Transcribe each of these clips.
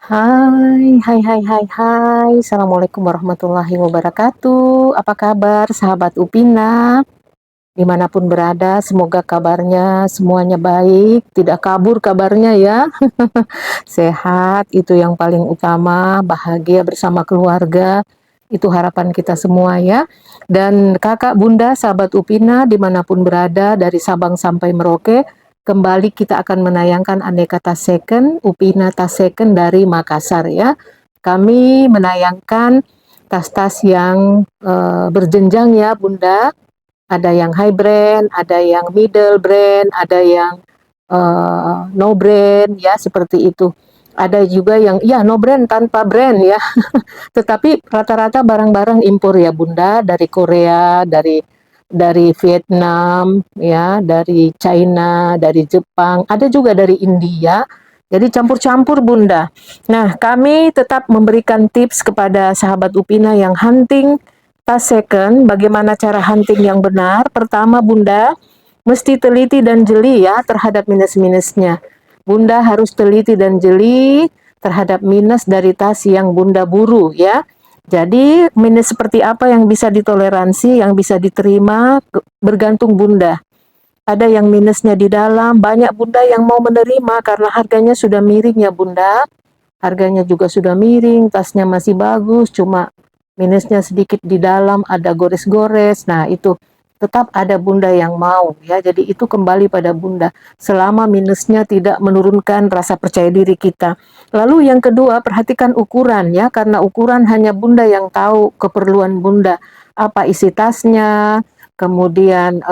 Hai. Assalamualaikum warahmatullahi wabarakatuh. Apa kabar sahabat Upina? Dimanapun berada, semoga kabarnya semuanya baik, tidak kabur kabarnya ya. Sehat, itu yang paling utama, bahagia bersama keluarga, itu harapan kita semua ya. Dan kakak, bunda, sahabat Upina, dimanapun berada, dari Sabang sampai Merauke, kembali kita akan menayangkan Aneka Tas Second, Upina Tas Second dari Makassar ya. Kami menayangkan tas-tas yang berjenjang ya bunda, ada yang high brand, ada yang middle brand, ada yang no brand ya seperti itu. Ada juga yang ya no brand tanpa brand ya. Tetapi rata-rata barang-barang impor ya Bunda, dari Korea, dari Vietnam ya, dari China, dari Jepang, ada juga dari India. Jadi campur-campur Bunda. Nah, kami tetap memberikan tips kepada sahabat Upina yang hunting tas second, bagaimana cara hunting yang benar. Pertama Bunda, mesti teliti dan jeli ya terhadap minus-minusnya. Bunda harus teliti dan jeli terhadap minus dari tas yang Bunda buru ya. Jadi minus seperti apa yang bisa ditoleransi, yang bisa diterima, bergantung Bunda. Ada yang minusnya di dalam, banyak Bunda yang mau menerima karena harganya sudah miring ya Bunda. Harganya juga sudah miring, tasnya masih bagus, cuma minusnya sedikit di dalam, ada gores-gores. Nah, itu tetap ada Bunda yang mau ya. Jadi itu kembali pada Bunda. Selama minusnya tidak menurunkan rasa percaya diri kita. Lalu yang kedua, perhatikan ukuran ya, karena ukuran hanya Bunda yang tahu keperluan Bunda. Apa isi tasnya, kemudian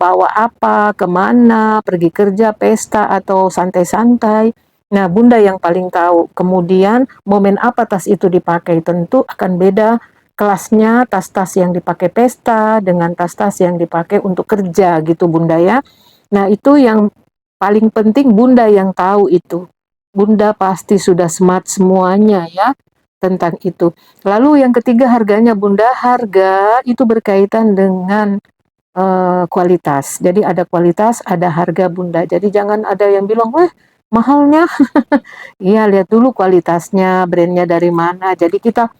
bawa apa, kemana, pergi kerja, pesta, atau santai-santai. Nah, Bunda yang paling tahu. Kemudian, momen apa tas itu dipakai tentu akan beda kelasnya, tas-tas yang dipakai pesta dengan tas-tas yang dipakai untuk kerja gitu Bunda ya. Nah, itu yang paling penting Bunda yang tahu itu. Bunda pasti sudah smart semuanya ya tentang itu. Lalu yang ketiga harganya Bunda, harga itu berkaitan dengan kualitas. Jadi ada kualitas, ada harga Bunda. Jadi jangan ada yang bilang, "Wah, mahalnya." Iya, lihat dulu kualitasnya, brandnya dari mana. Jadi kita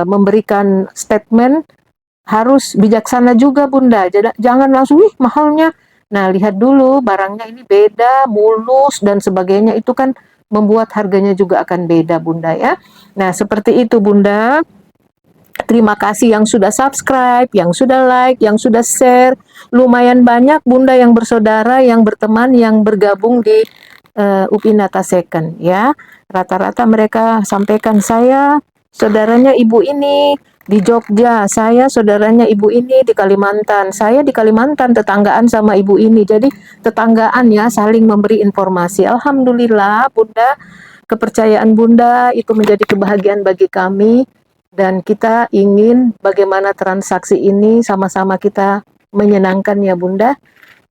memberikan statement harus bijaksana juga Bunda. Jangan langsung, "Ih, mahalnya." Nah, lihat dulu barangnya ini beda, mulus dan sebagainya. Itu kan membuat harganya juga akan beda Bunda ya. Nah, seperti itu Bunda. Terima kasih yang sudah subscribe, yang sudah like, yang sudah share. Lumayan banyak Bunda yang bersaudara, yang berteman, yang bergabung di Upinata Second ya. Rata-rata mereka sampaikan, saya saudaranya ibu ini di Jogja, saya saudaranya ibu ini di Kalimantan, saya di Kalimantan tetanggaan sama ibu ini. Jadi tetanggaan ya, saling memberi informasi. Alhamdulillah Bunda, kepercayaan Bunda itu menjadi kebahagiaan bagi kami, dan kita ingin bagaimana transaksi ini sama-sama kita menyenangkan ya Bunda.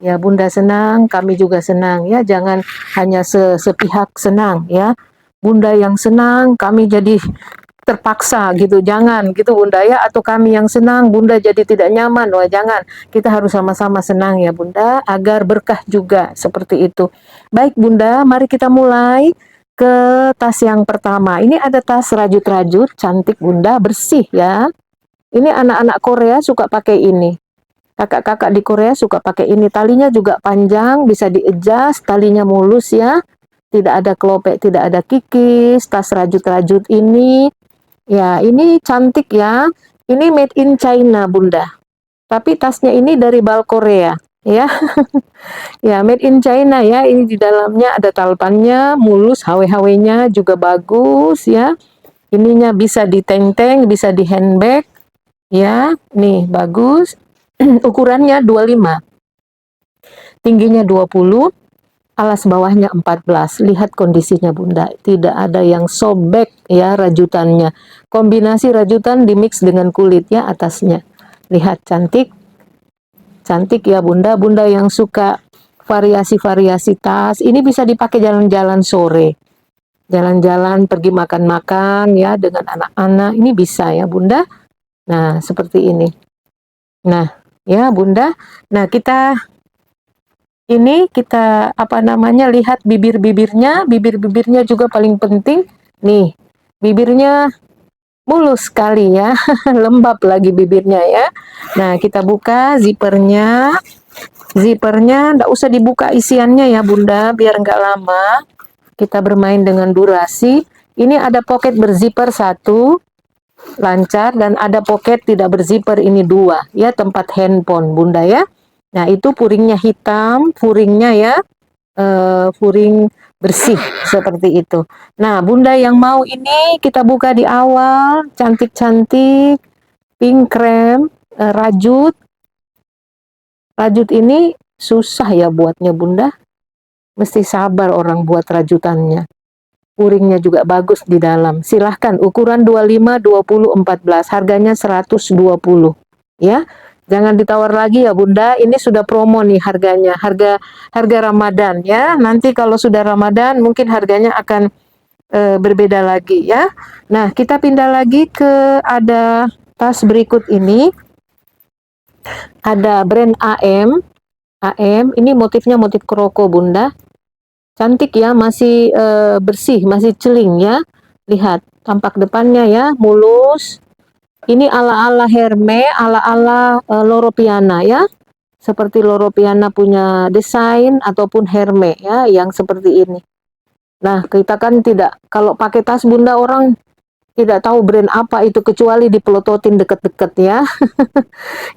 Ya Bunda senang, kami juga senang ya. Jangan hanya sepihak senang ya. Bunda yang senang, kami jadi terpaksa gitu. Jangan gitu Bunda ya. Atau kami yang senang, Bunda jadi tidak nyaman. Wah jangan. Kita harus sama-sama senang ya Bunda, agar berkah juga seperti itu. Baik Bunda, mari kita mulai ke tas yang pertama. Ini ada tas rajut-rajut, cantik Bunda, bersih ya. Ini anak-anak Korea suka pakai ini. Kakak-kakak di Korea suka pakai ini. Talinya juga panjang, bisa di-adjust, talinya mulus ya. Tidak ada kelopek, tidak ada kikis. Tas rajut-rajut ini, ya ini cantik ya. Ini made in China Bunda. Tapi tasnya ini dari Bal Korea ya. Ya, made in China ya. Ini di dalamnya ada talpannya, mulus, HW-HW-nya juga bagus ya. Ininya bisa di tank-tank, bisa di handbag ya. Nih, bagus. Ukurannya 25. Tingginya 20, alas bawahnya 14. Lihat kondisinya Bunda, tidak ada yang sobek ya rajutannya. Kombinasi rajutan dimix dengan kulit ya atasnya. Lihat cantik. Cantik ya Bunda. Bunda yang suka variasi-variasi tas, ini bisa dipakai jalan-jalan sore. Jalan-jalan pergi makan-makan ya dengan anak-anak, ini bisa ya Bunda. Nah, seperti ini. Nah, ya Bunda. Nah, kita apa namanya lihat bibir-bibirnya juga paling penting. Nih, bibirnya mulus sekali ya, lembab lagi bibirnya ya. Nah, kita buka zippernya. Zippernya nggak usah dibuka isiannya ya Bunda, biar nggak lama. Kita bermain dengan durasi. Ini ada pocket berzipper satu, lancar, dan ada pocket tidak berzipper ini dua, ya, tempat handphone Bunda ya. Nah, itu puringnya hitam, puringnya ya, puring bersih seperti itu. Nah, Bunda yang mau ini kita buka di awal, cantik-cantik, pink krem, rajut. Rajut ini susah ya buatnya Bunda, mesti sabar orang buat rajutannya. Puringnya juga bagus di dalam. Silahkan ukuran 25, 20, 14. Harganya 120. Ya. Jangan ditawar lagi ya Bunda. Ini sudah promo nih harganya. Harga Ramadan ya. Nanti kalau sudah Ramadan mungkin harganya akan berbeda lagi ya. Nah, kita pindah lagi ke ada tas berikut ini. Ada brand AM. AM ini motifnya motif kroko Bunda. Cantik ya, masih bersih, masih celing ya. Lihat tampak depannya ya, mulus. Ini ala-ala Hermes, ala-ala Loro Piana ya. Seperti Loro Piana punya desain ataupun Hermes ya, yang seperti ini. Nah, kita kan tidak, kalau pakai tas Bunda orang tidak tahu brand apa itu kecuali dipelototin deket-deket ya.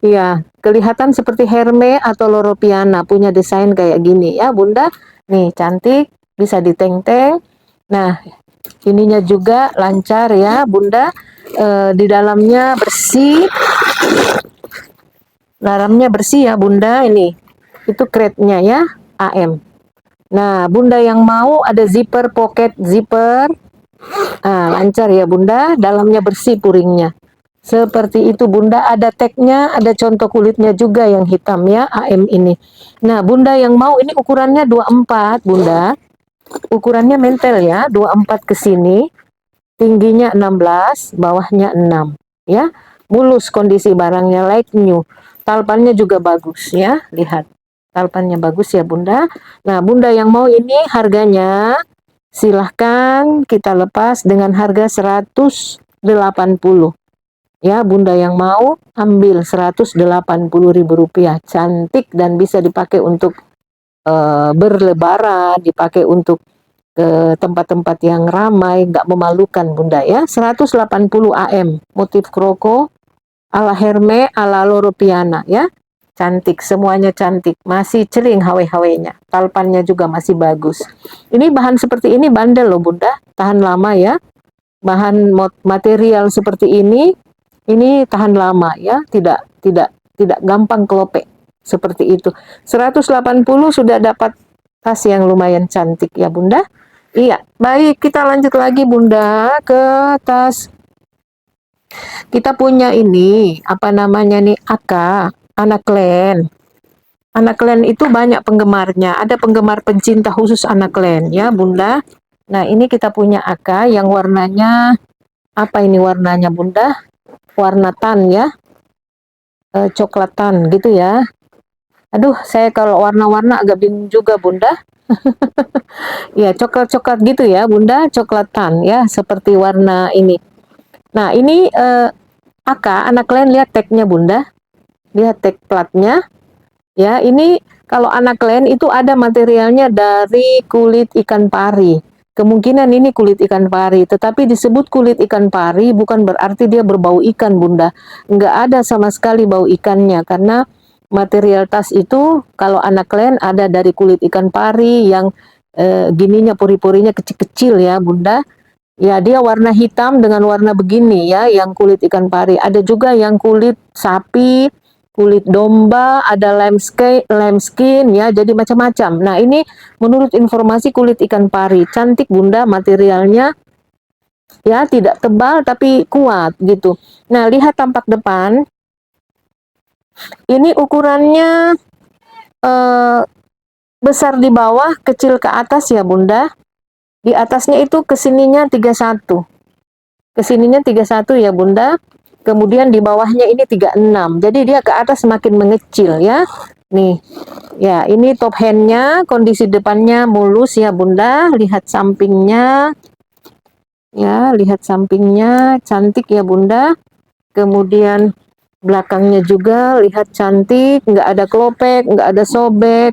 Iya, kelihatan seperti Hermes atau Loro Piana punya desain kayak gini ya Bunda. Nih, cantik, bisa diteng-teng. Nah, ininya juga lancar ya Bunda. Di dalamnya bersih. Dalamnya bersih ya Bunda ini. Itu crate-nya ya, AM. Nah, Bunda yang mau ada zipper, pocket zipper. Lancar ya Bunda, dalamnya bersih puringnya. Seperti itu Bunda, ada tagnya, ada contoh kulitnya juga yang hitam ya, AM ini. Nah, Bunda yang mau ini ukurannya 24 Bunda. Ukurannya mentel ya, 24 ke sini. Tingginya 16, bawahnya 6 ya. Mulus kondisi barangnya like new. Talpannya juga bagus ya, lihat. Talpannya bagus ya Bunda. Nah, Bunda yang mau ini harganya silahkan kita lepas dengan harga 180. Ya, Bunda yang mau ambil Rp180.000. Cantik dan bisa dipakai untuk berlebaran, dipakai untuk ke tempat-tempat yang ramai, nggak memalukan Bunda ya. 180 AM, motif kroko, ala Hermes, ala Loro Piana ya. Cantik, semuanya cantik. Masih celing hawe-hawenya. Talpannya juga masih bagus. Ini bahan seperti ini bandel loh Bunda, tahan lama ya. Bahan material seperti ini tahan lama ya, tidak gampang kelopek seperti itu. 180 sudah dapat tas yang lumayan cantik ya Bunda. Iya, baik, kita lanjut lagi Bunda ke tas. Kita punya ini, apa namanya nih, AK, anak len. Anak len itu banyak penggemarnya, ada penggemar pencinta khusus anak len ya Bunda. Nah, ini kita punya AK yang warnanya, apa ini warnanya Bunda? Warna tan ya, coklatan gitu ya. Aduh, saya kalau warna-warna agak bingung juga Bunda. Ya, coklat-coklat gitu ya Bunda, coklatan ya, seperti warna ini. Nah, ini AK, anak lain, lihat tagnya Bunda. Lihat tag platnya. Ya, ini kalau anak lain itu ada materialnya dari kulit ikan pari. Kemungkinan ini kulit ikan pari, tetapi disebut kulit ikan pari bukan berarti dia berbau ikan Bunda. Nggak ada sama sekali bau ikannya, karena material tas itu kalau anak lain ada dari kulit ikan pari yang gininya, puri-purinya kecil-kecil ya Bunda. Ya, dia warna hitam dengan warna begini ya, yang kulit ikan pari. Ada juga yang kulit sapi, kulit domba, ada lamb skin ya, jadi macam-macam. Nah, ini menurut informasi kulit ikan pari. Cantik Bunda materialnya. Ya, tidak tebal tapi kuat gitu. Nah, lihat tampak depan. Ini ukurannya besar di bawah, kecil ke atas ya Bunda. Di atasnya itu kesininya 31. Kesininya 31 ya Bunda. Kemudian di bawahnya ini 36. Jadi dia ke atas semakin mengecil ya. Nih. Ya, ini top handnya, kondisi depannya mulus ya Bunda. Lihat sampingnya. Ya, lihat sampingnya cantik ya Bunda. Kemudian belakangnya juga lihat cantik, nggak ada kelopek, nggak ada sobek.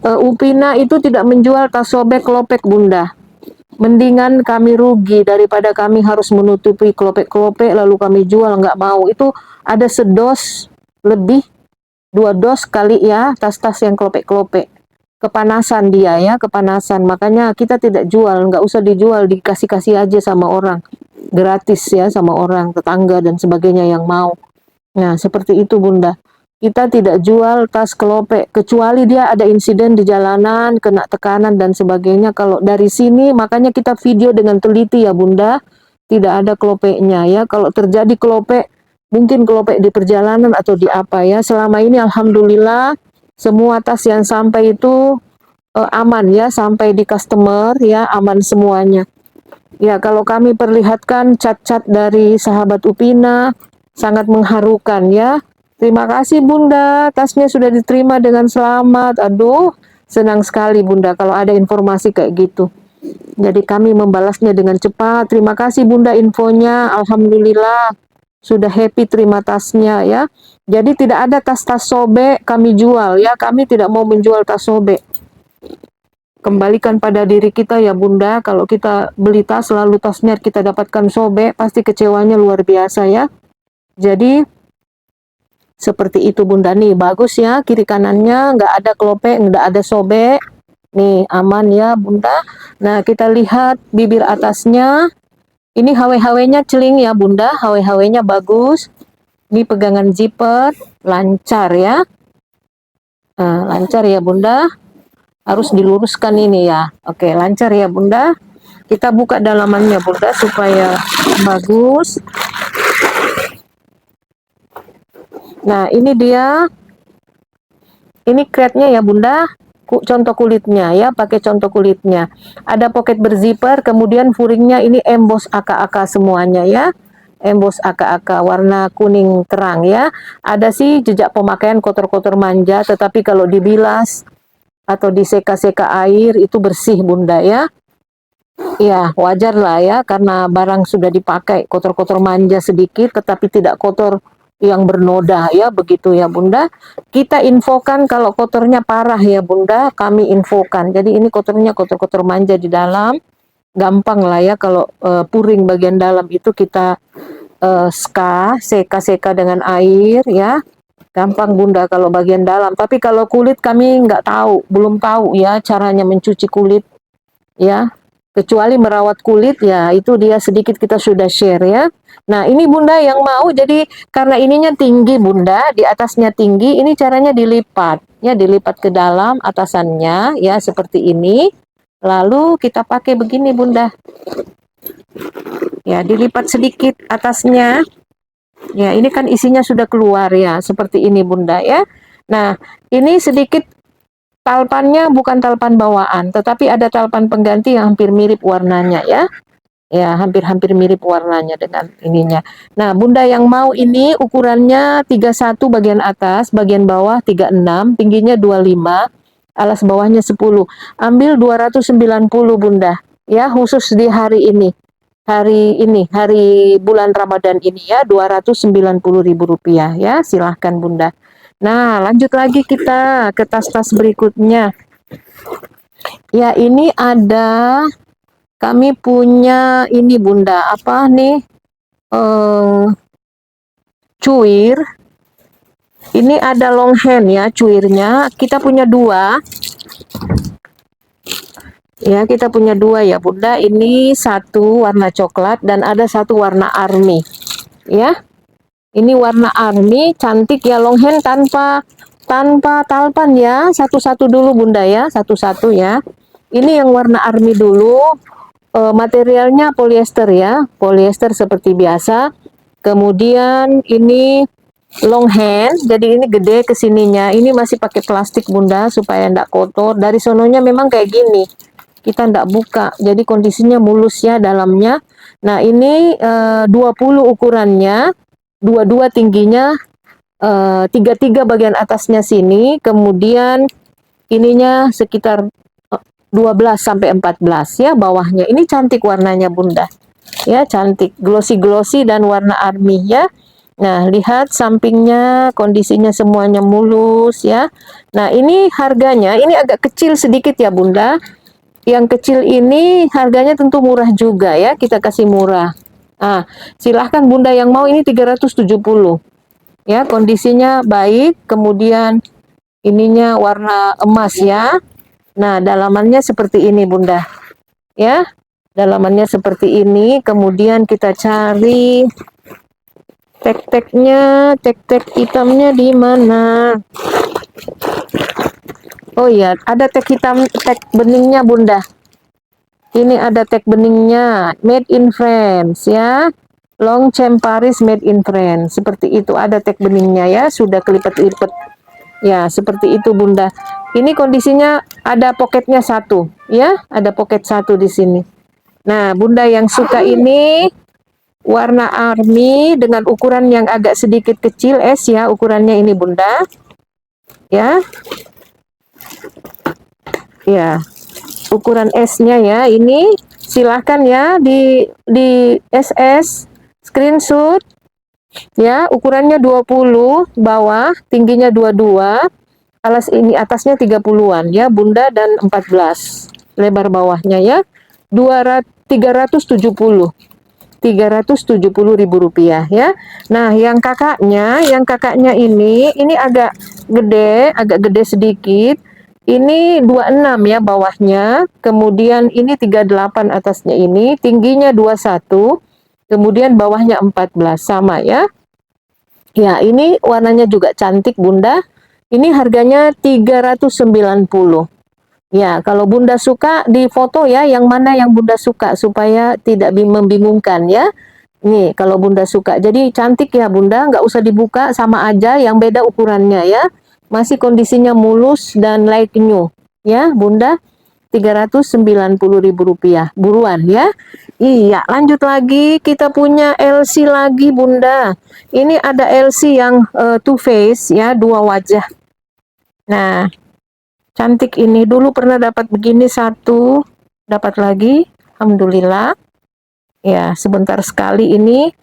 Upina itu tidak menjual tas sobek kelopek Bunda. Mendingan kami rugi daripada kami harus menutupi kelopek-kelopek lalu kami jual, nggak mau. Itu ada sedos lebih, 2 dos kali ya tas-tas yang kelopek-kelopek. Kepanasan dia ya, kepanasan. Makanya kita tidak jual, nggak usah dijual, dikasih-kasih aja sama orang. Gratis ya sama orang, tetangga dan sebagainya yang mau. Nah, seperti itu Bunda. Kita tidak jual tas kelopek, kecuali dia ada insiden di jalanan, kena tekanan dan sebagainya. Kalau dari sini, makanya kita video dengan teliti ya Bunda. Tidak ada kelopeknya ya. Kalau terjadi kelopek, mungkin kelopek di perjalanan atau di apa ya. Selama ini Alhamdulillah, semua tas yang sampai itu aman ya, sampai di customer ya, aman semuanya. Ya, kalau kami perlihatkan cat-cat dari sahabat Upina, sangat mengharukan ya. Terima kasih Bunda, tasnya sudah diterima dengan selamat. Aduh, senang sekali Bunda kalau ada informasi kayak gitu. Jadi kami membalasnya dengan cepat. Terima kasih Bunda infonya, Alhamdulillah. Sudah happy terima tasnya ya. Jadi tidak ada tas-tas sobek kami jual ya. Kami tidak mau menjual tas sobek. Kembalikan pada diri kita ya Bunda, kalau kita beli tas lalu tasnya kita dapatkan sobek, pasti kecewanya luar biasa ya. Jadi seperti itu Bunda nih, bagus ya, kiri kanannya nggak ada kelopek, nggak ada sobek. Nih aman ya Bunda. Nah kita lihat bibir atasnya, ini HW-HW-nya celing ya Bunda, HW-HW-nya bagus. Ini pegangan zipper, lancar ya. Nah, lancar ya Bunda. Harus diluruskan ini ya. Oke, lancar ya Bunda. Kita buka dalamannya Bunda supaya bagus. Nah, ini dia. Ini crate-nya ya Bunda. Contoh kulitnya ya, pakai contoh kulitnya. Ada pocket berzipper, kemudian furingnya ini emboss AK-AK semuanya ya. Emboss AK-AK warna kuning terang ya. Ada sih jejak pemakaian kotor-kotor manja, tetapi kalau dibilas atau diseka-seka air itu bersih Bunda ya. Ya, wajar lah ya, karena barang sudah dipakai kotor-kotor manja sedikit, tetapi tidak kotor yang bernoda ya, begitu ya Bunda. Kita infokan kalau kotornya parah ya Bunda, kami infokan. Jadi ini kotornya kotor-kotor manja di dalam, gampang lah ya kalau puring bagian dalam itu kita seka-seka dengan air ya. Gampang Bunda kalau bagian dalam. Tapi kalau kulit kami nggak tahu, belum tahu ya caranya mencuci kulit ya. Kecuali merawat kulit ya, itu dia sedikit kita sudah share ya. Nah ini Bunda yang mau, jadi karena ininya tinggi Bunda, di atasnya tinggi, ini caranya dilipat. Ya dilipat ke dalam atasannya ya seperti ini. Lalu kita pakai begini Bunda. Ya dilipat sedikit atasnya. Ya, ini kan isinya sudah keluar ya, seperti ini Bunda ya. Nah, ini sedikit talpannya bukan talpan bawaan, tetapi ada talpan pengganti yang hampir mirip warnanya ya. Ya, hampir-hampir mirip warnanya dengan ininya. Nah, Bunda yang mau ini ukurannya 31 bagian atas, bagian bawah 36, tingginya 25, alas bawahnya 10. Ambil 290 Bunda. Ya, khusus di hari ini. Hari bulan Ramadan ini ya, Rp290.000 ya, silahkan Bunda. Nah, lanjut lagi kita ke tas-tas berikutnya. Ya, ini ada, kami punya ini Bunda, apa nih, cuir. Ini ada long hand ya, cuirnya. Kita punya dua. Ya, kita punya dua ya Bunda. Ini satu warna coklat dan ada satu warna army. Ya. Ini warna army, cantik ya, long hand tanpa talpan ya. Satu-satu dulu Bunda ya, satu-satu ya. Ini yang warna army dulu. Materialnya polyester ya, polyester seperti biasa. Kemudian ini long hand, jadi ini gede kesininya. Ini masih pakai plastik Bunda supaya enggak kotor. Dari sononya memang kayak gini. Kita enggak buka, jadi kondisinya mulus ya dalamnya. Nah ini 20 ukurannya, 22 tingginya, 33 bagian atasnya sini, kemudian ininya sekitar 12 sampai 14 ya bawahnya. Ini cantik warnanya Bunda. Ya, cantik, glossy-glossy dan warna army ya. Nah, lihat sampingnya, kondisinya semuanya mulus ya. Nah, ini harganya, ini agak kecil sedikit ya Bunda. Yang kecil ini harganya tentu murah juga ya, kita kasih murah. Nah, silahkan Bunda yang mau ini 370. Ya, kondisinya baik, kemudian ininya warna emas ya. Nah, dalamannya seperti ini Bunda. Ya, dalamannya seperti ini, kemudian kita cari tek-teknya, tek-tek hitamnya di mana? Oh iya, ada tek hitam, tek beningnya Bunda. Ini ada tek beningnya, made in France ya. Longchamp Paris made in France. Seperti itu, ada tek beningnya ya, sudah kelipat-lipat. Ya, seperti itu Bunda. Ini kondisinya ada poketnya satu ya, ada poket satu di sini. Nah, Bunda yang suka ini warna army dengan ukuran yang agak sedikit kecil S ya, ukurannya ini Bunda. Ya. Ya. Ukuran S-nya ya, ini silahkan ya di SS screenshot ya, ukurannya 20 bawah, tingginya 22, alas ini atasnya 30-an ya Bunda, dan 14 lebar bawahnya ya, 370.000 rupiah ya. Nah, yang kakaknya ini agak gede sedikit. Ini 26 ya bawahnya, kemudian ini 38 atasnya, ini tingginya 21, kemudian bawahnya 14 sama ya. Ya, ini warnanya juga cantik Bunda. Ini harganya 390. Ya, kalau Bunda suka di foto ya, yang mana yang Bunda suka supaya tidak membingungkan ya. Nih, kalau Bunda suka. Jadi cantik ya Bunda, nggak usah dibuka, sama aja, yang beda ukurannya ya. Masih kondisinya mulus dan like new. Ya, Bunda, 390.000 rupiah. Buruan ya. Iya, lanjut lagi. Kita punya LC lagi Bunda. Ini ada LC yang two face ya, dua wajah. Nah, cantik ini. Dulu pernah dapat begini satu, dapat lagi. Alhamdulillah. Ya, sebentar sekali ini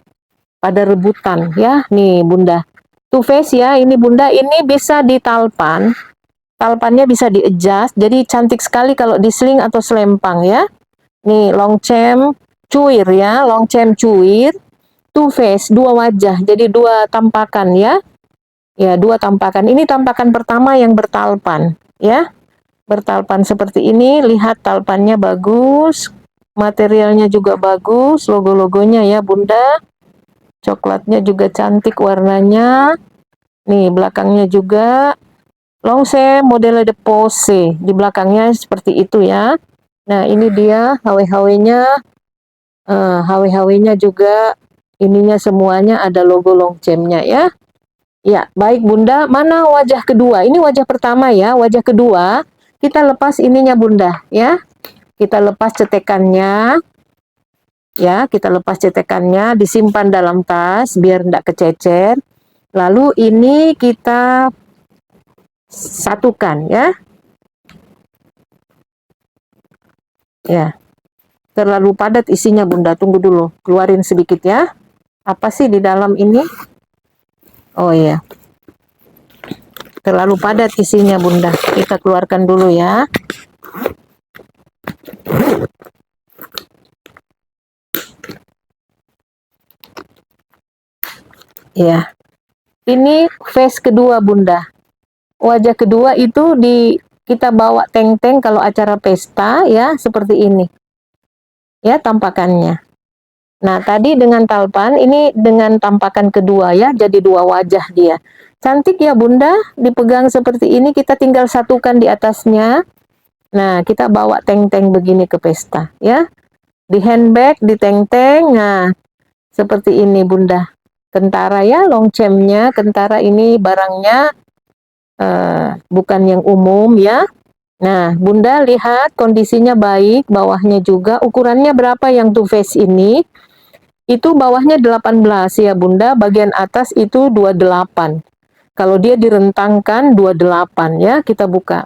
pada rebutan ya. Nih Bunda. Two face ya, ini Bunda. Ini bisa ditalpan. Talpannya bisa di-adjust. Jadi cantik sekali kalau di sling atau selempang ya. Nih, Longchamp cuir ya, Longchamp cuir. Two face, dua wajah. Jadi dua tampakan ya. Ya, dua tampakan. Ini tampakan pertama yang bertalpan ya. Bertalpan seperti ini, lihat talpannya bagus, materialnya juga bagus, logo-logonya ya Bunda, coklatnya juga cantik warnanya. Nih belakangnya juga Longchamp model de pose, di belakangnya seperti itu ya. Nah ini dia HW-HW-nya, HW-HW-nya juga, ininya semuanya ada logo Longchamp-nya ya. Ya, baik Bunda, mana wajah kedua? Ini wajah pertama ya, wajah kedua. Kita lepas ininya Bunda, ya. Kita lepas cetekannya. Ya, kita lepas cetekannya, disimpan dalam tas biar tidak kececer. Lalu ini kita satukan ya. Ya. Terlalu padat isinya Bunda, tunggu dulu. Keluarin sedikit ya. Apa sih di dalam ini? Oh iya. Terlalu padat isinya Bunda. Kita keluarkan dulu ya. Ya. Ini face kedua Bunda. Wajah kedua itu kita bawa teng-teng kalau acara pesta ya, seperti ini. Ya, tampakannya. Nah, tadi dengan talpan, ini dengan tampakan kedua ya, jadi dua wajah dia. Cantik ya Bunda, dipegang seperti ini, kita tinggal satukan di atasnya. Nah, kita bawa teng-teng begini ke pesta ya. Di handbag, di teng-teng, nah seperti ini Bunda. Kentara ya, Longchamp-nya, Kentara ini barangnya bukan yang umum ya. Nah, Bunda lihat kondisinya baik, bawahnya juga. Ukurannya berapa yang two face ini? Itu bawahnya 18 ya Bunda, bagian atas itu 28. Kalau dia direntangkan 28 ya, kita buka.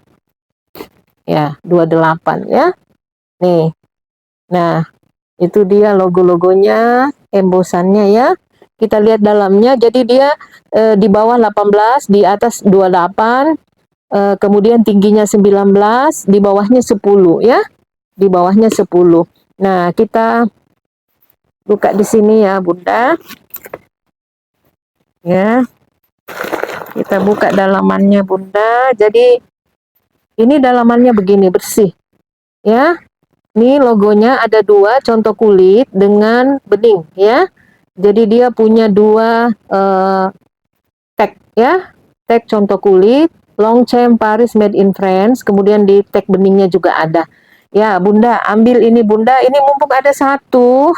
Ya, 28 ya. Nih. Nah, Itu dia logo-logonya, embosannya ya. Kita lihat dalamnya, jadi dia di bawah 18, di atas 28, kemudian tingginya 19, di bawahnya 10 ya. Di bawahnya 10. Nah, kita buka di sini ya, Bunda. Ya, kita buka dalamannya, Bunda. Jadi ini dalamannya begini, bersih. Ya, ini logonya ada dua contoh kulit dengan bening ya. Jadi dia punya dua tag ya. Tag contoh kulit, Longchamp Paris Made in France, kemudian di tag beningnya juga ada. Ya, Bunda, ambil ini Bunda, ini mumpung ada satu.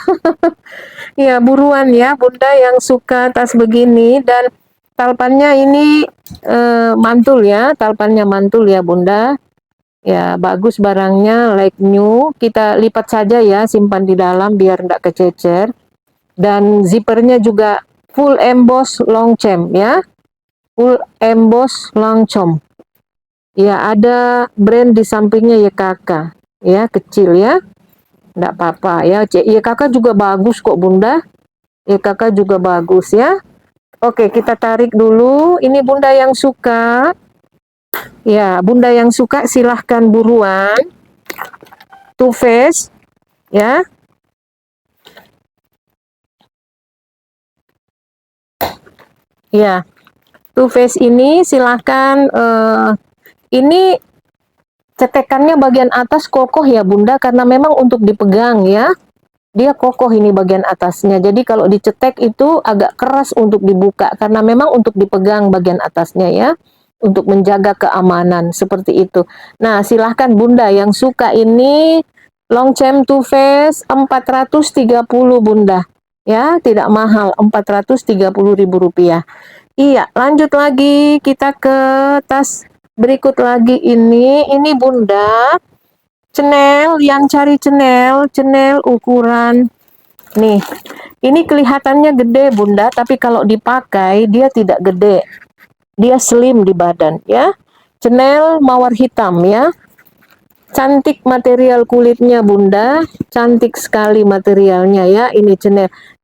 Ya, buruan ya Bunda yang suka tas begini, dan talpannya ini mantul ya, talpannya mantul ya Bunda. Ya, bagus barangnya, like new. Kita lipat saja ya, simpan di dalam biar tidak kececer. Dan zippernya juga full emboss Longchamp ya. Full emboss Longchamp. Ya, ada brand di sampingnya YKK. Ya, kecil ya. Tidak apa-apa ya. YKK juga bagus kok Bunda. YKK juga bagus ya. Oke, kita tarik dulu. Ini Bunda yang suka. Ya, Bunda yang suka silahkan buruan. Too Faced ya. Ya, Too Faced ini silahkan, ini cetekannya bagian atas kokoh ya Bunda, karena memang untuk dipegang ya. Dia kokoh ini bagian atasnya. Jadi kalau dicetek itu agak keras untuk dibuka, karena memang untuk dipegang bagian atasnya ya. Untuk menjaga keamanan, seperti itu. Nah, silahkan Bunda yang suka ini Longchamp Too Faced 430 Bunda. Ya, tidak mahal, Rp430.000. Iya, lanjut lagi kita ke tas berikut lagi ini Bunda. Chanel, yang cari Chanel ukuran nih. Ini kelihatannya gede Bunda, tapi kalau dipakai dia tidak gede. Dia slim di badan ya. Chanel mawar hitam ya. Cantik material kulitnya Bunda, cantik sekali materialnya ya. Ini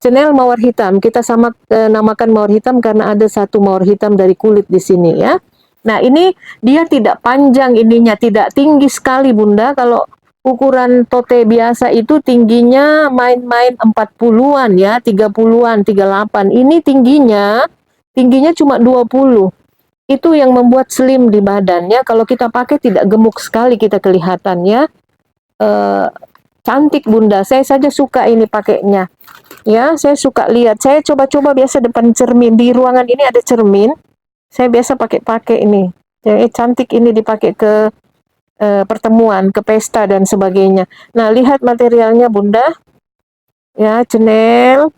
Chanel mawar hitam. Kita namakan mawar hitam karena ada satu mawar hitam dari kulit di sini ya. Nah, ini dia tidak panjang ininya, tidak tinggi sekali Bunda. Kalau ukuran tote biasa itu tingginya main-main 40-an ya, 30-an, 38. Ini tingginya cuma 20. Itu yang membuat slim di badannya. Kalau kita pakai tidak gemuk sekali kita kelihatannya. Cantik Bunda. Saya saja suka ini pakainya. Ya, saya suka lihat. Saya coba-coba biasa depan cermin. Di ruangan ini ada cermin. Saya biasa pakai ini. Jadi cantik ini dipakai ke pertemuan, ke pesta dan sebagainya. Nah, lihat materialnya Bunda. Ya, Chanel.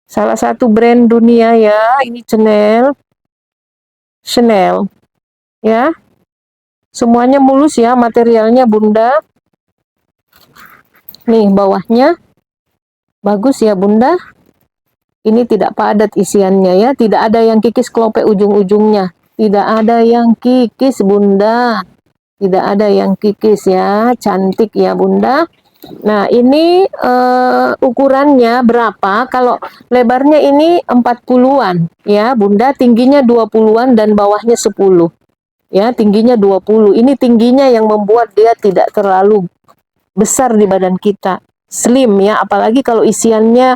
Salah satu brand dunia ya. Ini Chanel. Ya. Semuanya mulus ya materialnya Bunda. Nih bawahnya. Bagus ya Bunda. Ini tidak padat isiannya ya. Tidak ada yang kikis kelope ujung-ujungnya. Tidak ada yang kikis Bunda. Tidak ada yang kikis ya. Cantik ya Bunda. Nah ini ukurannya berapa? Kalau lebarnya ini 40-an ya Bunda. Tingginya 20-an dan bawahnya 10. Ya, tingginya 20. Ini tingginya yang membuat dia tidak terlalu besar di badan kita. Slim ya, apalagi kalau isiannya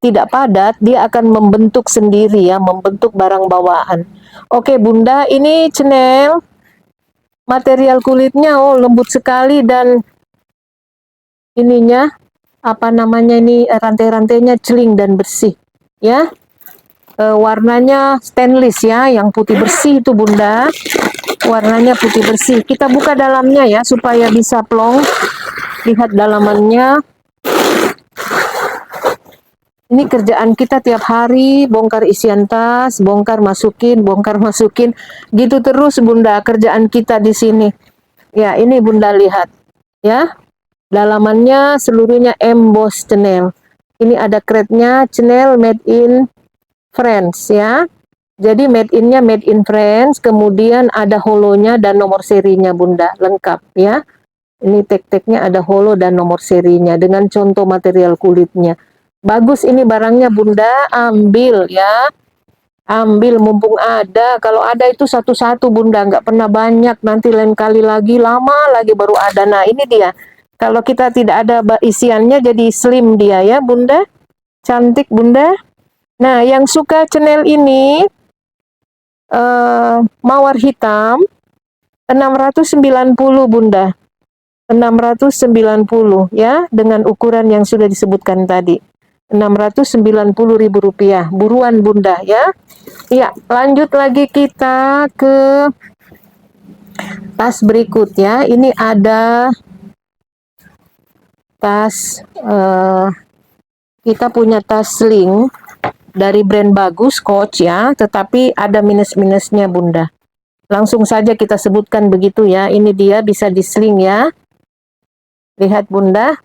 tidak padat, dia akan membentuk sendiri ya, membentuk barang bawaan. Oke Bunda, ini Chanel. Material kulitnya lembut sekali, dan ininya apa namanya ini, rantai-rantainya celing dan bersih ya. Warnanya stainless ya, yang putih bersih itu Bunda. Warnanya putih bersih. Kita buka dalamnya ya supaya bisa plong. Lihat dalamannya. Ini kerjaan kita tiap hari, bongkar isian tas, bongkar masukin, gitu terus Bunda kerjaan kita di sini. Ya, ini Bunda lihat ya. Dalamannya seluruhnya emboss Chanel. Ini ada crate-nya Chanel made in France ya. Jadi made in-nya made in France, kemudian ada holonya dan nomor serinya Bunda, lengkap ya. Ini tek-teknya ada holo dan nomor serinya dengan contoh material kulitnya. Bagus ini barangnya Bunda, ambil ya. Ambil mumpung ada. Kalau ada itu satu-satu Bunda, nggak pernah banyak. Nanti lain kali lagi, lama lagi baru ada. Nah ini dia. Kalau kita tidak ada isiannya jadi slim dia ya Bunda. Cantik Bunda. Nah yang suka channel ini, mawar hitam, 690 Bunda. 690 ya, dengan ukuran yang sudah disebutkan tadi. 690.000 rupiah. Buruan Bunda ya. Ya, lanjut lagi kita ke tas berikutnya. Ini ada tas, kita punya tas sling dari brand bagus, Coach ya, tetapi ada minus-minusnya Bunda. Langsung saja kita sebutkan begitu ya. Ini dia bisa di sling ya. Lihat Bunda,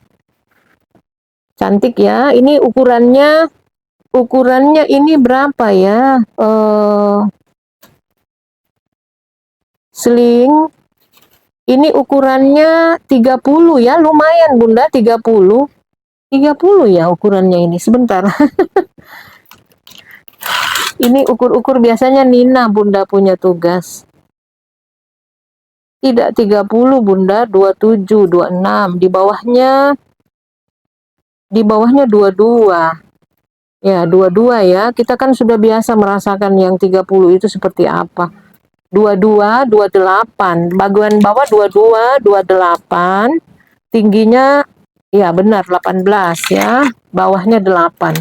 cantik ya. Ini ukurannya ini berapa ya? Sling ini ukurannya 30 ya, lumayan Bunda, 30 ya ukurannya ini. Sebentar. Ini ukur-ukur biasanya Nina Bunda punya tugas. Tidak 30 Bunda, 27, 26. Di bawahnya 22. Ya, 22 ya. Kita kan sudah biasa merasakan yang 30 itu seperti apa. 22, 28. Bagian bawah 22, 28. Tingginya ya benar 18 ya. Bawahnya 8.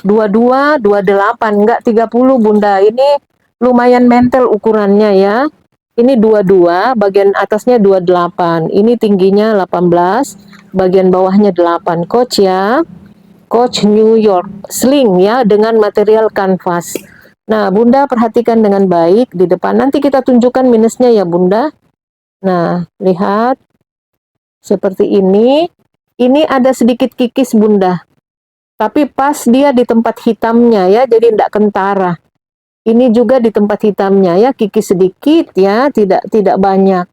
22, 28, enggak 30 Bunda. Ini lumayan mental ukurannya ya. Ini 22, bagian atasnya 28. Ini tingginya 18, bagian bawahnya 8. Coach ya. Coach New York sling ya, dengan material kanvas. Nah, Bunda perhatikan dengan baik di depan. Nanti kita tunjukkan minusnya ya, Bunda. Nah, lihat. Seperti ini. Ini ada sedikit kikis, Bunda. Tapi pas dia di tempat hitamnya ya, jadi tidak kentara. Ini juga di tempat hitamnya ya, kikis sedikit ya, tidak banyak.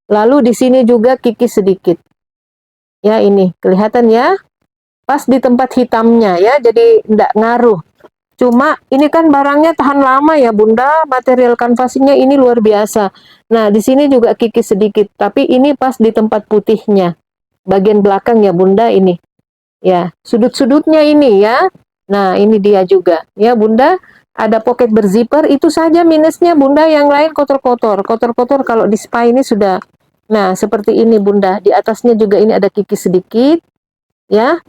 Lalu di sini juga kikis sedikit. Ya, ini kelihatan ya. Pas di tempat hitamnya ya, jadi tidak ngaruh. Cuma ini kan barangnya tahan lama ya Bunda, material kanvasnya ini luar biasa. Nah di sini juga kikis sedikit, tapi ini pas di tempat putihnya, bagian belakang ya Bunda ini. Ya, sudut-sudutnya ini ya. Nah ini dia juga ya Bunda, ada pocket berzipper, itu saja minusnya Bunda, yang lain kotor-kotor. Kotor-kotor kalau di spa ini sudah. Nah seperti ini Bunda, di atasnya juga ini ada kikis sedikit ya.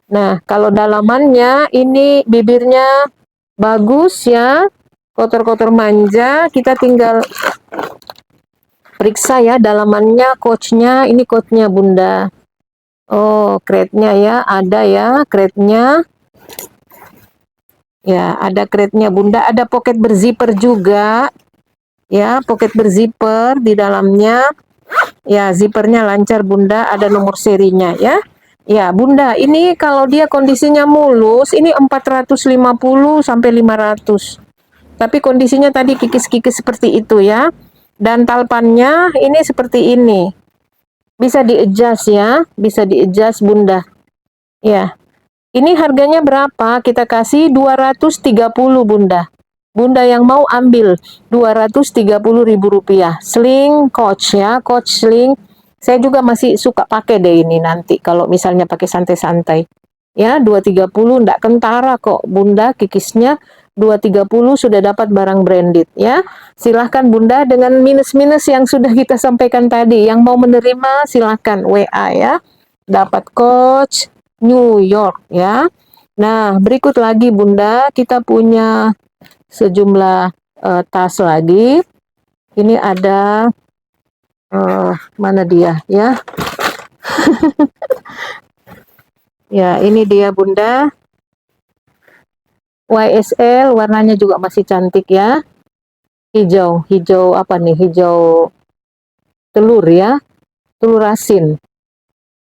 Nah, kalau dalamannya ini bibirnya bagus ya, kotor-kotor manja. Kita tinggal periksa ya dalamannya, coachnya. Ini coachnya Bunda. Oh, crate-nya ya, ada ya crate-nya. Ya, ada crate-nya Bunda. Ada pocket berzipper juga. Ya, pocket berzipper di dalamnya. Ya, zippernya lancar Bunda. Ada nomor serinya ya. Ya, Bunda, ini kalau dia kondisinya mulus, ini 450 sampai 500. Tapi kondisinya tadi kikis-kikis seperti itu ya. Dan talpannya ini seperti ini. Bisa di-adjust ya, bisa di-adjust Bunda. Ya. Ini harganya berapa? Kita kasih 230 Bunda. Bunda yang mau ambil 230.000 rupiah. Sling Coach ya, Coach sling. Saya juga masih suka pakai deh ini nanti kalau misalnya pakai santai-santai. Ya, 230 enggak kentara kok Bunda, kikisnya 230 sudah dapat barang branded ya. Silahkan Bunda dengan minus-minus yang sudah kita sampaikan tadi. Yang mau menerima silahkan WA ya. Dapat Coach New York ya. Nah, berikut lagi Bunda, kita punya sejumlah tas lagi. Ini ada mana dia ya? Ya, ini dia Bunda. YSL, warnanya juga masih cantik ya. Hijau apa nih? Hijau telur ya. Telur asin.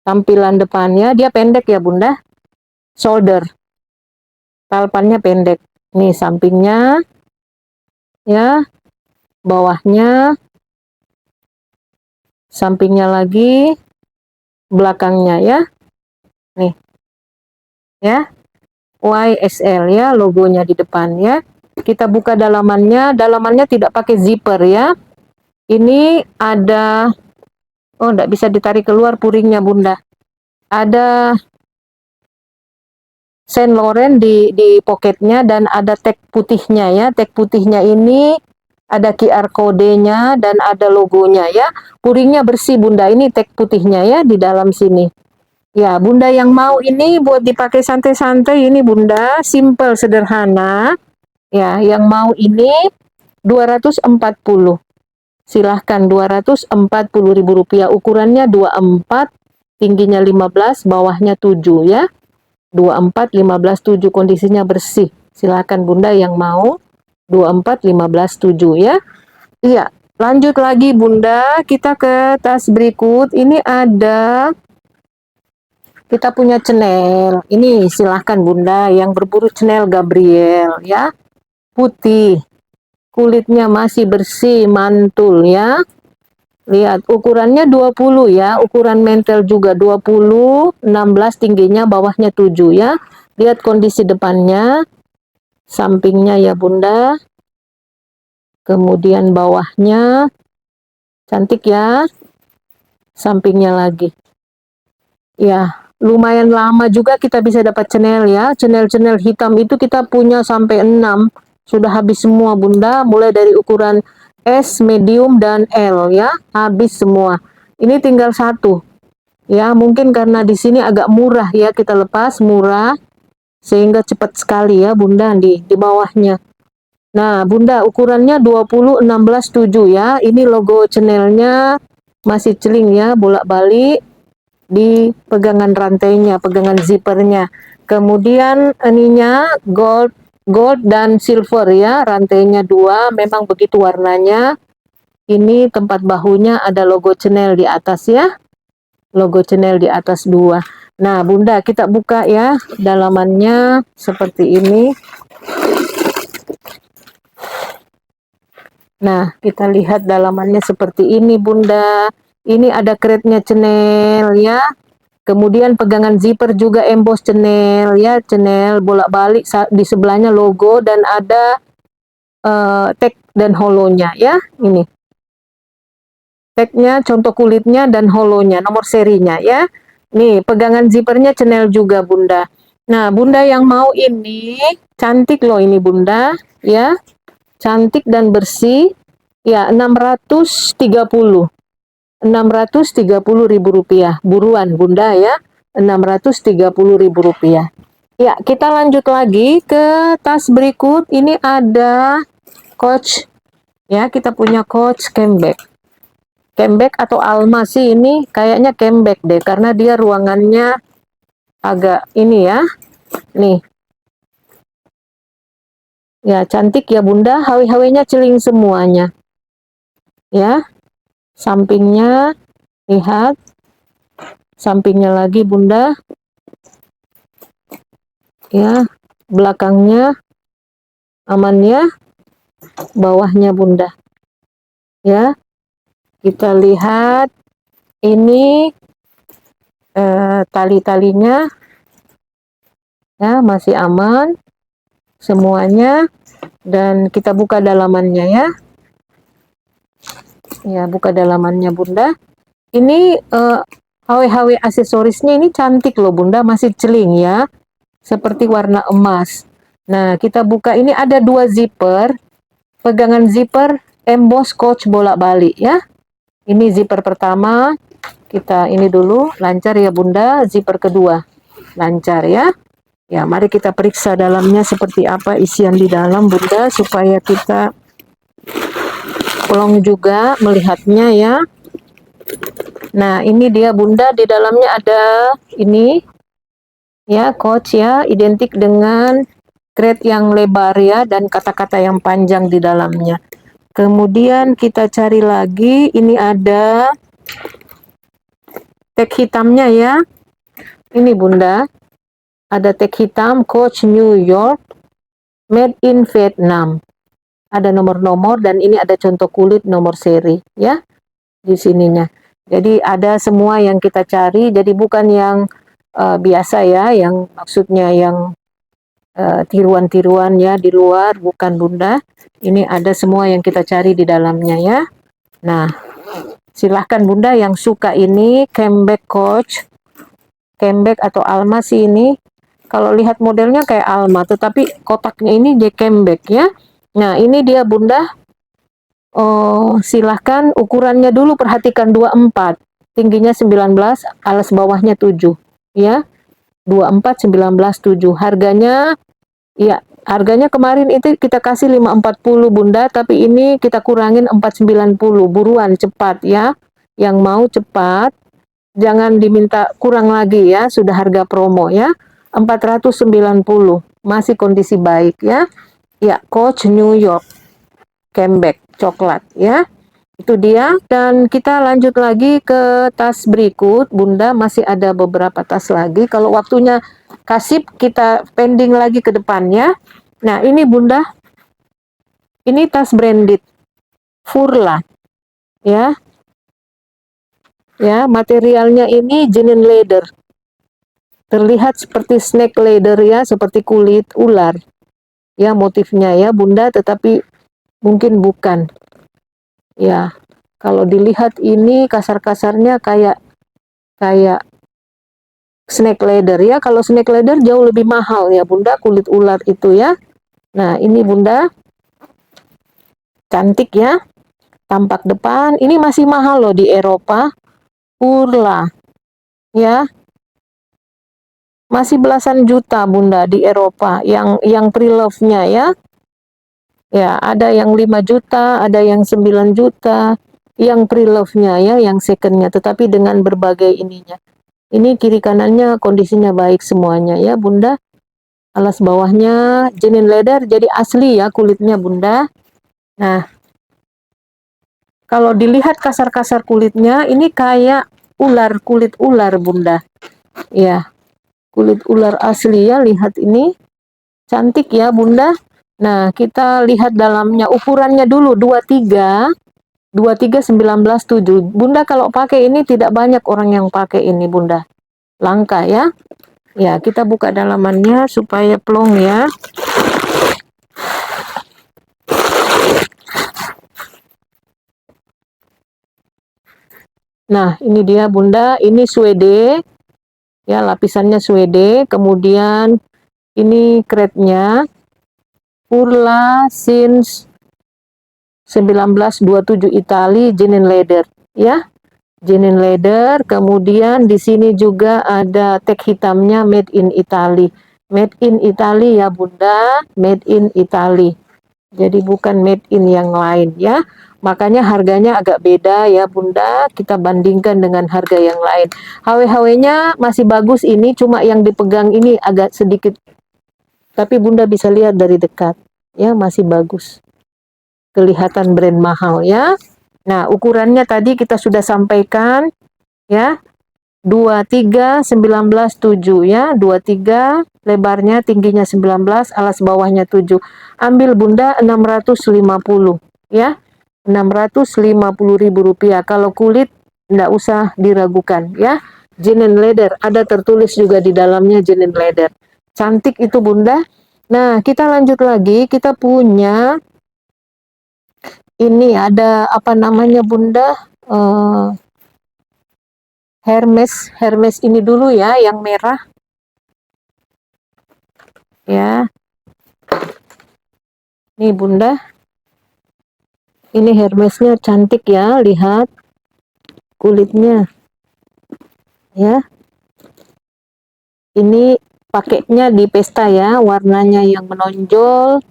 Tampilan depannya dia pendek ya Bunda. Shoulder. Talpannya pendek. Nih sampingnya ya. Bawahnya. Sampingnya lagi. belakangnya ya. Nih, ya. YSL ya, logonya di depan ya. Kita buka dalamannya. Dalamannya tidak pakai zipper ya. Ini ada, oh enggak bisa ditarik keluar puringnya Bunda. Ada Saint Laurent di pocketnya dan ada tag putihnya ya. Tag putihnya ini ada QR kodenya dan ada logonya ya. Puringnya bersih Bunda. Ini tag putihnya ya di dalam sini. Ya, Bunda yang mau ini buat dipakai santai-santai ini Bunda, simple sederhana. Ya, yang mau ini 240. Silahkan Rp240.000. Ukurannya 24, tingginya 15, bawahnya 7 ya. 24, 15, 7, kondisinya bersih. Silahkan Bunda yang mau 24, 15, 7 ya. Iya, lanjut lagi Bunda, kita ke tas berikut. Ini ada, kita punya Chanel. Ini silahkan Bunda yang berburu Chanel Gabriel ya. Putih. Kulitnya masih bersih, mantul ya. Lihat, ukurannya 20 ya. Ukuran mentel juga 20, 16 tingginya, bawahnya 7 ya. Lihat kondisi depannya, sampingnya ya Bunda. Kemudian bawahnya, cantik ya. Sampingnya lagi. Ya, lumayan lama juga kita bisa dapat Chanel ya. Chanel hitam itu kita punya sampai 6. Sudah habis semua Bunda, mulai dari ukuran S, medium, dan L ya. Habis semua. Ini tinggal satu. Ya, mungkin karena di sini agak murah ya, kita lepas murah. Sehingga cepat sekali ya Bunda di bawahnya. Nah, Bunda ukurannya 20, 16, 7 ya. Ini logo Chanel-nya masih celing ya, bolak-balik di pegangan rantainya, pegangan zippernya. Kemudian ininya gold dan silver ya, rantainya 2, memang begitu warnanya. Ini tempat bahunya ada logo Chanel di atas ya, logo Chanel di atas 2. Nah Bunda, kita buka ya, dalamannya seperti ini. Nah, kita lihat dalamannya seperti ini Bunda. Ini ada crate-nya Chanel ya. Kemudian pegangan zipper juga emboss Chanel ya, Chanel bolak-balik di sebelahnya logo dan ada tag dan holonya ya. Ini tagnya, contoh kulitnya dan holonya, nomor serinya ya. Nih pegangan zippernya Chanel juga Bunda. Nah Bunda yang mau ini cantik loh ini Bunda ya, cantik dan bersih ya. 630. Rp630.000. Buruan Bunda ya. Rp630.000. Ya, kita lanjut lagi ke tas berikut. Ini ada Coach ya, kita punya Coach Camelback. Camelback atau Alma sih ini, kayaknya Camelback deh karena dia ruangannya agak ini ya. Nih. Ya, cantik ya Bunda, hawi-hawinya celing semuanya. Ya. Sampingnya lihat. Sampingnya lagi Bunda. Ya, belakangnya aman ya, bawahnya Bunda ya. Kita lihat ini tali-talinya ya, masih aman semuanya. Dan kita buka dalamannya ya. Ya, buka dalamannya Bunda. Ini HW-HW aksesorisnya ini cantik loh Bunda, masih celing ya, seperti warna emas. Nah, kita buka, ini ada 2 zipper. Pegangan zipper emboss Coach bolak-balik ya. Ini zipper pertama, kita ini dulu, lancar ya Bunda. Zipper kedua, lancar ya. Ya, mari kita periksa dalamnya seperti apa isian di dalam Bunda, supaya kita plong juga melihatnya ya. Nah, ini dia Bunda, di dalamnya ada ini ya, Coach ya, identik dengan crate yang lebar ya, dan kata-kata yang panjang di dalamnya. Kemudian kita cari lagi, ini ada tag hitamnya ya. Ini Bunda, ada tag hitam Coach New York, made in Vietnam. Ada nomor-nomor dan ini ada contoh kulit nomor seri ya di sininya. Jadi ada semua yang kita cari, jadi bukan yang biasa ya, yang maksudnya yang tiruan-tiruan ya di luar, bukan Bunda. Ini ada semua yang kita cari di dalamnya ya. Nah, silahkan Bunda yang suka ini, Camelback Coach, Camelback atau Alma sih ini. Kalau lihat modelnya kayak Alma, tetapi kotaknya ini dia Camelback ya. Nah, ini dia Bunda. Oh, silahkan ukurannya dulu perhatikan 24. Tingginya 19, alas bawahnya 7. Ya, 24, 19, 7. Harganya, ya, harganya kemarin itu kita kasih 540 Bunda, tapi ini kita kurangin 490. Buruan, cepat ya. Yang mau cepat, jangan diminta kurang lagi ya, sudah harga promo ya. 490, masih kondisi baik ya. Ya, Coach New York, Camelback, coklat ya. Itu dia, dan kita lanjut lagi ke tas berikut. Bunda masih ada beberapa tas lagi. Kalau waktunya kasih, kita pending lagi ke depannya. Nah, ini Bunda, ini tas branded Furla ya. Ya, materialnya ini jenin leather. Terlihat seperti snake leather ya, seperti kulit ular. Ya, motifnya ya Bunda, tetapi mungkin bukan. Ya, kalau dilihat ini kasar-kasarnya kayak snake leather ya. Kalau snake leather jauh lebih mahal ya Bunda, kulit ular itu ya. Nah, ini Bunda, cantik ya. Tampak depan, ini masih mahal loh di Eropa. Furla ya. Masih belasan juta Bunda di Eropa yang pre-love-nya ya. Ya, ada yang 5 juta, ada yang 9 juta, yang pre-love-nya ya, yang second-nya, tetapi dengan berbagai ininya. Ini kiri kanannya kondisinya baik semuanya ya Bunda. Alas bawahnya jenin leather, jadi asli ya kulitnya Bunda. Nah, kalau dilihat kasar-kasar kulitnya, ini kayak ular, kulit ular Bunda. Ya, kulit ular asli ya, lihat ini. Cantik ya Bunda. Nah, kita lihat dalamnya, ukurannya dulu 23, 23 19 7. Bunda kalau pakai ini tidak banyak orang yang pakai ini Bunda. Langka ya. Ya, kita buka dalamannya supaya plong ya. Nah, ini dia Bunda, ini suede. Ya, lapisannya suede, kemudian ini kretnya Furla since 1927 Itali, jenin leather ya. Jenin leather, kemudian di sini juga ada tag hitamnya made in Italy. Made in Italy ya Bunda, made in Italy. Jadi bukan made in yang lain ya. Makanya harganya agak beda ya Bunda, kita bandingkan dengan harga yang lain. HW-HW-nya masih bagus ini, cuma yang dipegang ini agak sedikit. Tapi Bunda bisa lihat dari dekat, ya masih bagus. Kelihatan brand mahal ya. Nah, ukurannya tadi kita sudah sampaikan ya. 23 19 7 ya. 23 lebarnya, tingginya 19, alas bawahnya 7. Ambil Bunda 650 ya. 650.000 rupiah. Kalau kulit enggak usah diragukan ya. Jenin leather, ada tertulis juga di dalamnya jenin leather. Cantik itu Bunda. Nah, kita lanjut lagi, kita punya ini ada apa namanya Bunda, Hermes ini dulu ya, yang merah ya. Nih Bunda, ini Hermesnya cantik ya, lihat kulitnya ya. Ini pakainya di pesta ya, warnanya yang menonjol.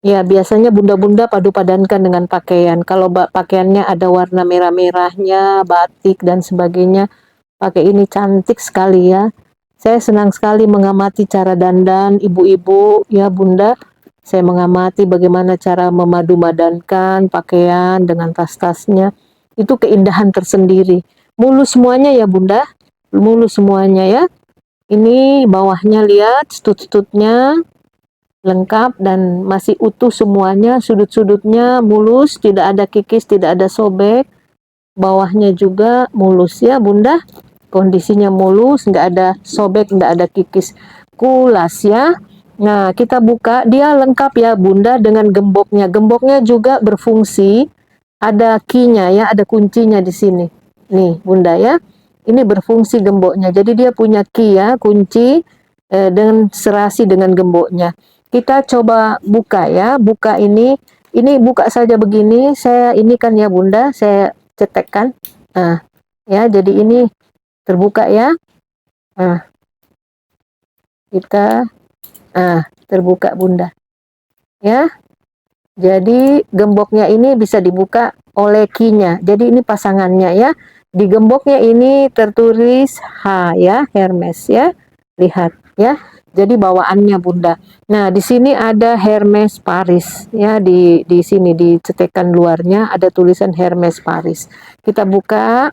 Ya, biasanya bunda-bunda padu padankan dengan pakaian. Kalau pakaiannya ada warna merah-merahnya, batik dan sebagainya, pakai ini cantik sekali ya. Saya senang sekali mengamati cara dandan ibu-ibu ya Bunda. Saya mengamati bagaimana cara memadu-madankan pakaian dengan tas-tasnya. Itu keindahan tersendiri. Mulus semuanya ya Bunda. Mulus semuanya ya. Ini bawahnya lihat stud-studnya lengkap dan masih utuh semuanya. Sudut-sudutnya mulus, tidak ada kikis, tidak ada sobek. bawahnya juga mulus ya Bunda. Kondisinya mulus, nggak ada sobek, nggak ada kikis kulas ya. Nah, kita buka, dia lengkap ya Bunda dengan gemboknya. Gemboknya juga berfungsi, ada key-nya ya, ada kuncinya di sini. Nih Bunda ya, ini berfungsi gemboknya. Jadi dia punya key ya, kunci dengan serasi dengan gemboknya. Kita coba buka ya, buka ini buka saja begini. Saya ini kan ya Bunda, saya cetekkan. Nah, ya jadi ini terbuka ya. Nah, kita terbuka Bunda. Ya. Jadi gemboknya ini bisa dibuka oleh key-nya. Jadi ini pasangannya ya. Di gemboknya ini tertulis H ya, Hermes ya. Lihat ya. Jadi bawaannya Bunda. Nah, di sini ada Hermes Paris ya, di sini di cetekan luarnya ada tulisan Hermes Paris. Kita buka.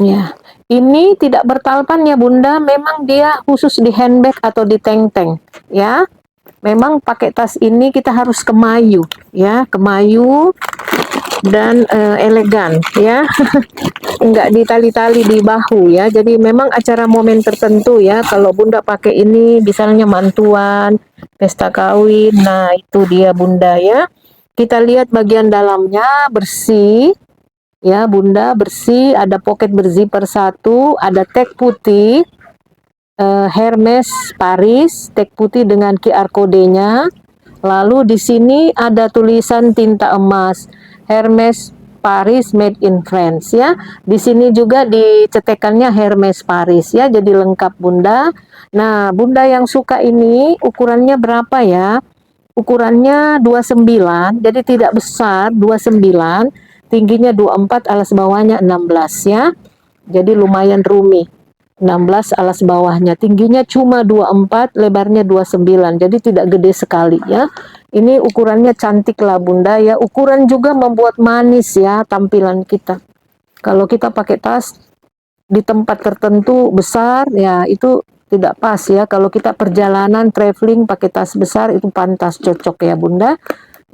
Ya, ini tidak bertalpan ya Bunda, memang dia khusus di handbag atau di teng-teng ya. Memang pakai tas ini kita harus kemayu ya, kemayu dan elegan ya. Enggak ditali-tali di bahu ya. Jadi memang acara momen tertentu ya, kalau Bunda pakai ini misalnya mantuan, pesta kawin. Nah, itu dia Bunda ya. Kita lihat bagian dalamnya bersih ya Bunda, bersih, ada pocket berzipper satu, ada tag putih Hermes Paris, tag putih dengan QR kodenya. Lalu di sini ada tulisan tinta emas Hermes Paris made in France ya. Di sini juga dicetekannya Hermes Paris ya, jadi lengkap Bunda. Nah, Bunda yang suka ini ukurannya berapa ya? Ukurannya 29, jadi tidak besar, 29, tingginya 24, alas bawahnya 16 ya. Jadi lumayan roomy. 16 alas bawahnya, tingginya cuma 24, lebarnya 29, jadi tidak gede sekali ya. Ini ukurannya cantik lah Bunda ya. Ukuran juga membuat manis ya tampilan kita. Kalau kita pakai tas di tempat tertentu besar ya, itu tidak pas ya. Kalau kita perjalanan traveling pakai tas besar itu pantas, cocok ya Bunda.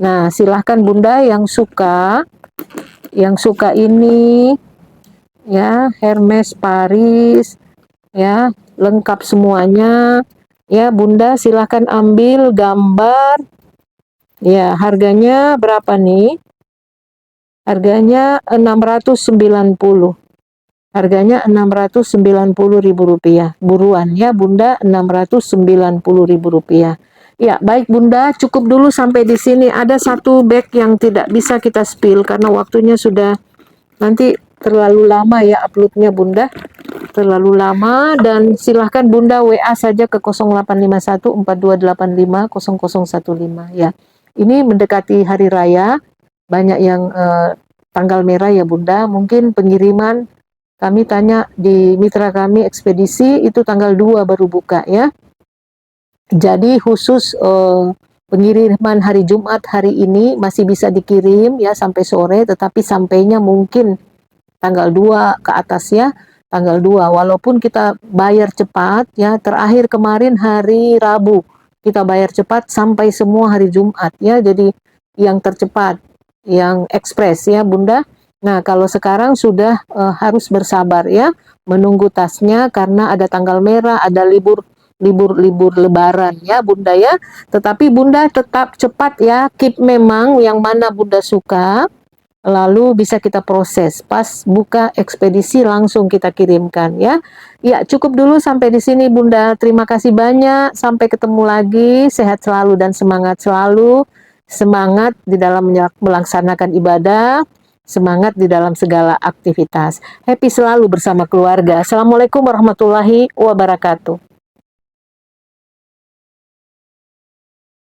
Nah, silahkan Bunda yang suka ini ya, Hermes Paris ya, lengkap semuanya ya Bunda, silahkan ambil gambar ya. Harganya berapa nih? Harganya 690. Harganya Rp690.000. Buruan ya Bunda, Rp690.000. Ya, baik Bunda, cukup dulu sampai di sini. Ada satu bag yang tidak bisa kita spill karena waktunya sudah nanti terlalu lama ya uploadnya Bunda. Terlalu lama, dan silahkan Bunda WA saja ke 085142850015 ya. Ini mendekati hari raya, banyak yang tanggal merah ya Bunda. Mungkin pengiriman kami tanya di mitra kami ekspedisi itu tanggal 2 baru buka ya. Jadi khusus pengiriman hari Jumat hari ini masih bisa dikirim ya sampai sore, tetapi sampainya mungkin tanggal 2 ke atas ya. Tanggal 2, walaupun kita bayar cepat ya, terakhir kemarin hari Rabu kita bayar cepat sampai semua hari Jumat ya, jadi yang tercepat, yang ekspres ya Bunda. Nah, kalau sekarang sudah harus bersabar ya, menunggu tasnya karena ada tanggal merah, ada libur lebaran ya Bunda ya. Tetapi Bunda tetap cepat ya, keep memang yang mana Bunda suka, lalu bisa kita proses. Pas buka ekspedisi langsung kita kirimkan ya. Ya, cukup dulu sampai di sini Bunda. Terima kasih banyak. Sampai ketemu lagi. Sehat selalu dan semangat selalu. Semangat di dalam melaksanakan ibadah. Semangat di dalam segala aktivitas. Happy selalu bersama keluarga. Assalamualaikum warahmatullahi wabarakatuh.